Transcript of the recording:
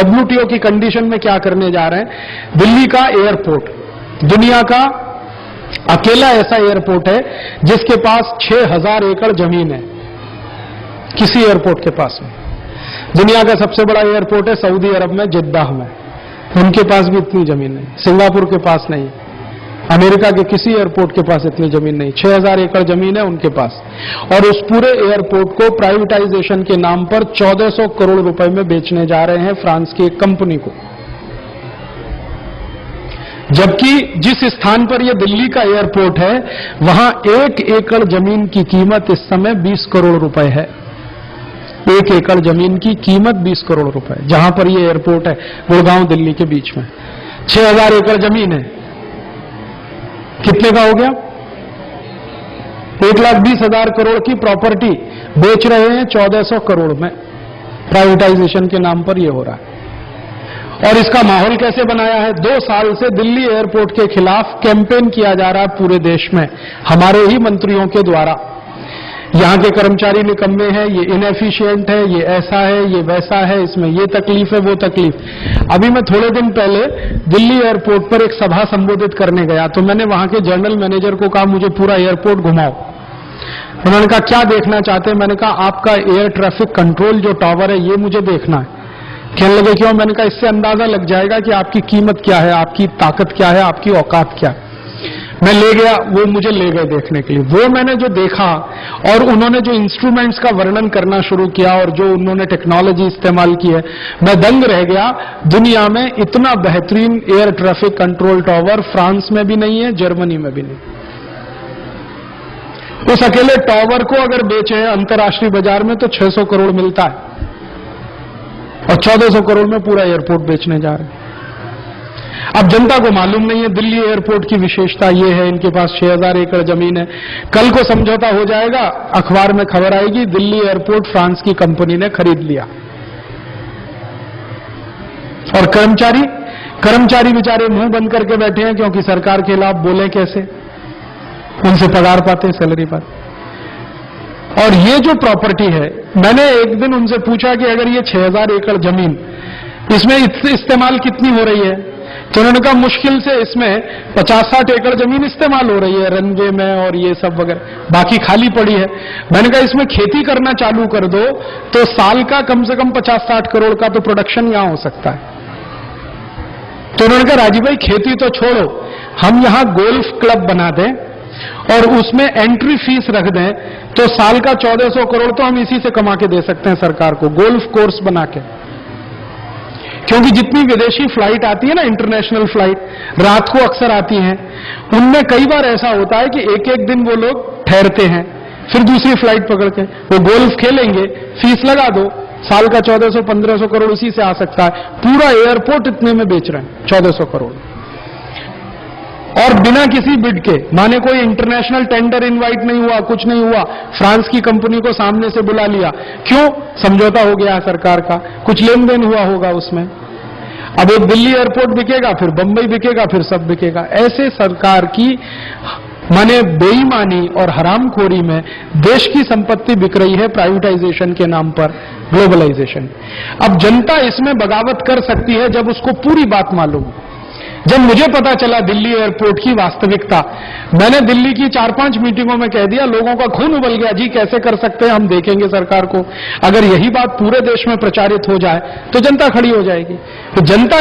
WTO की condition में क्या करने जा रहे हैं, दिल्ली का एयरपोर्ट दुनिया का अकेला ऐसा एयरपोर्ट है जिसके पास 6000 एकड़ जमीन है, किसी एयरपोर्ट के पास में। दुनिया का सबसे बड़ा एयरपोर्ट है सऊदी अरब में, जिद्दाह में, उनके पास भी इतनी जमीन नहीं, सिंगापुर के पास नहीं, अमेरिका के किसी एयरपोर्ट के पास इतनी जमीन नहीं, 6000 एकड़ जमीन है उनके पास। और उस पूरे एयरपोर्ट को प्राइवेटाइजेशन के नाम पर 1400 करोड़ रुपए में बेचने जा रहे हैं फ्रांस की एक कंपनी को। जबकि जिस स्थान पर यह दिल्ली का एयरपोर्ट है वहां 1 एकड़ जमीन की कीमत इस समय 20 करोड़ रुपए है। 1 एकड़ जमीन की कीमत 20 करोड़ रुपए, जहां पर यह एयरपोर्ट है, गुड़गांव दिल्ली के बीच में। 6000 एकड़ जमीन है, कितने का हो गया? 1,20,000 करोड़ की प्रॉपर्टी बेच रहे हैं 1400 करोड़ में। प्राइवेटाइजेशन के नाम पर यह हो रहा है। और इसका माहौल कैसे बनाया है? 2 साल से दिल्ली एयरपोर्ट के खिलाफ कैंपेन किया जा रहा है पूरे देश में, हमारे ही मंत्रियों के द्वारा। यहां के कर्मचारी निकम्मे हैं, ये इनएफिशिएंट है, ये ऐसा है, ये वैसा है, इसमें ये तकलीफ है, वो तकलीफ। अभी मैं थोड़े दिन पहले दिल्ली एयरपोर्ट पर एक सभा संबोधित करने गया, तो मैंने वहां के जनरल मैनेजर को कहा मुझे पूरा एयरपोर्ट घुमाओ। उन्होंने कहा क्या देखना चाहते हैं? मैंने कहा आपका एयर ट्रैफिक कंट्रोल जो टावर है ये मुझे देखना है। कहने लगे क्यों? मैंने कहा इससे अंदाजा लग जाएगा कि आपकी कीमत क्या है, आपकी ताकत क्या है, आपकी औकात क्या है। मैं ले गया, वो मुझे ले गए देखने के लिए। वो मैंने जो देखा और उन्होंने जो इंस्ट्रूमेंट्स का वर्णन करना शुरू किया और जो उन्होंने टेक्नोलॉजी इस्तेमाल की है, मैं दंग रह गया। दुनिया में इतना बेहतरीन air traffic control tower France में भी नहीं है, जर्मनी में भी नहीं। उस अकेले टावर को अगर बेचे अंतर्राष्ट्रीय बाजार में तो 600 करोड़ मिलता है और 1400 करोड़ में पूरा एयरपोर्ट बेचने जा रहे हैं। अब जनता को मालूम नहीं है दिल्ली एयरपोर्ट की विशेषता यह है, इनके पास 6000 एकड़ जमीन है। कल को समझौता हो जाएगा, अखबार में खबर आएगी दिल्ली एयरपोर्ट फ्रांस की कंपनी ने खरीद लिया। और कर्मचारी बेचारे मुंह बंद करके बैठे हैं, क्योंकि सरकार के खिलाफ बोले कैसे, उनसे पगार पाते हैं, सैलरी पाते। और ये जो प्रॉपर्टी है, मैंने एक दिन उनसे पूछा कि अगर ये 6000 एकड़ जमीन, इसमें इस्तेमाल कितनी हो रही है? तो उन्होंने कहा मुश्किल से इसमें 50-60 एकड़ जमीन इस्तेमाल हो रही है रनवे में और ये सब वगैरह, बाकी खाली पड़ी है। मैंने कहा इसमें खेती करना चालू कर दो तो साल का कम से कम 50-60 करोड़ का तो प्रोडक्शन यहां हो सकता है। तो उन्होंने कहा राजीव भाई खेती तो छोड़ो, हम यहां गोल्फ क्लब बना दें और उसमें एंट्री फीस रख दें तो साल का 1400 करोड़ तो हम इसी से कमा के दे सकते हैं सरकार को, गोल्फ कोर्स बना के। क्योंकि जितनी विदेशी फ्लाइट आती है ना, इंटरनेशनल फ्लाइट रात को अक्सर आती हैं, उनमें कई बार ऐसा होता है कि एक एक दिन वो लोग ठहरते हैं, फिर दूसरी फ्लाइट पकड़ के वो गोल्फ खेलेंगे, फीस लगा दो, साल का 1400-1500 करोड़ उसी से आ सकता है। पूरा एयरपोर्ट इतने में बेच रहे हैं, 1400 करोड़, और बिना किसी बिड के। माने कोई इंटरनेशनल टेंडर इनवाइट नहीं हुआ, कुछ नहीं हुआ, फ्रांस की कंपनी को सामने से बुला लिया। क्यों? समझौता हो गया सरकार का, कुछ लेन देन हुआ होगा उसमें। अब एक दिल्ली एयरपोर्ट बिकेगा, फिर बंबई बिकेगा, फिर सब बिकेगा। ऐसे सरकार की माने बेईमानी और हरामखोरी में देश की संपत्ति बिक रही है प्राइवेटाइजेशन के नाम पर, ग्लोबलाइजेशन। अब जनता इसमें बगावत कर सकती है जब उसको पूरी बात मालूम। जब मुझे पता चला दिल्ली एयरपोर्ट की वास्तविकता, मैंने दिल्ली की 4-5 मीटिंगों में कह दिया, लोगों का खून उबल गया, जी कैसे कर सकते हैं, हम देखेंगे सरकार को। अगर यही बात पूरे देश में प्रचारित हो जाए तो जनता खड़ी हो जाएगी। तो जनता